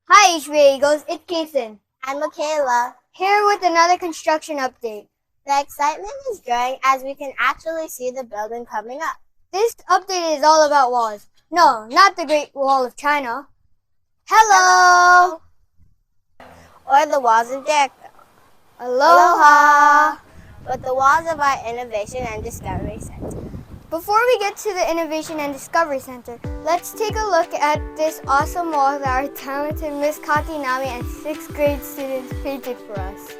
Hi, HBA Eagles. It's Kason. I'm Michaela. Here with another construction update. The excitement is growing as we can actually see the building coming up. This update is all about walls. No, not the Great Wall of China. Hello! Or the walls of Jericho. Aloha! But the walls of our Innovation and Discovery Center. Before we get to the Innovation and Discovery Center, let's take a look at this awesome wall that our talented Miss Kati Nami and 6th grade students painted for us.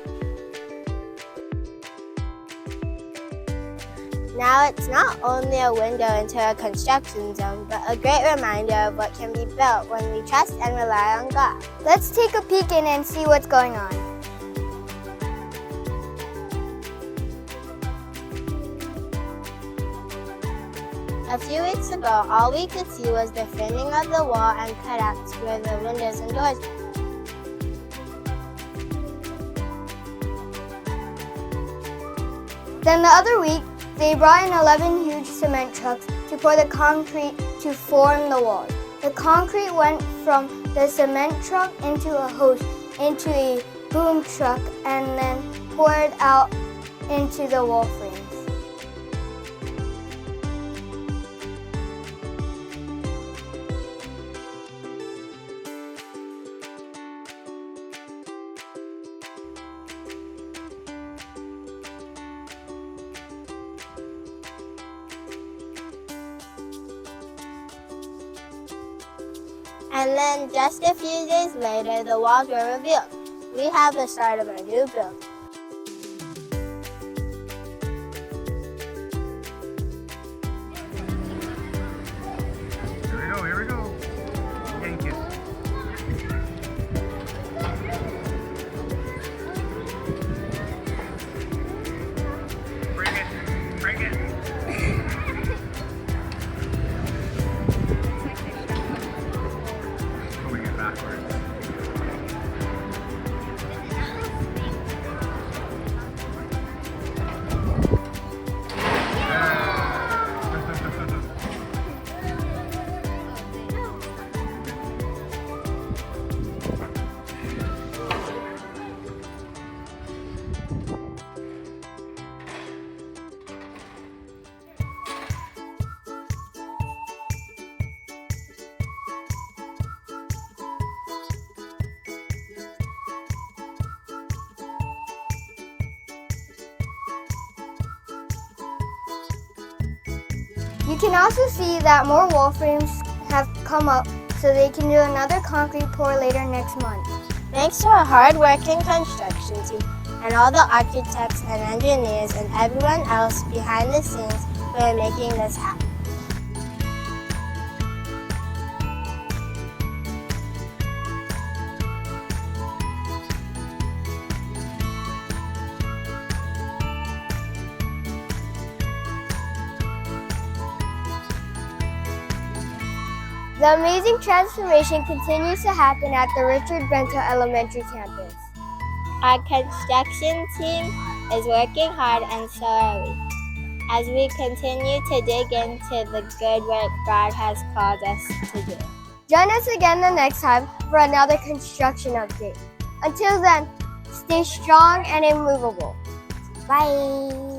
Now it's not only a window into a construction zone, but a great reminder of what can be built when we trust and rely on God. Let's take a peek in and see what's going on. A few weeks ago, all we could see was the framing of the wall and cutouts where the windows and doors were. Then the other week, they brought in 11 huge cement trucks to pour the concrete to form the walls. The concrete went from the cement truck into a hose, into a boom truck, and then poured out into the wall frames. And then just a few days later, the walls were revealed. We have the start of a new building. Here we go. Yank it. Bring it. Moving it backwards. You can also see that more wall frames have come up so they can do another concrete pour later next month. Thanks to our hard-working construction team and all the architects and engineers and everyone else behind the scenes who are making this happen. The amazing transformation continues to happen at the Richard Bento Elementary campus. Our construction team is working hard and so are we, as we continue to dig into the good work God has called us to do. Join us again the next time for another construction update. Until then, stay strong and immovable. Bye!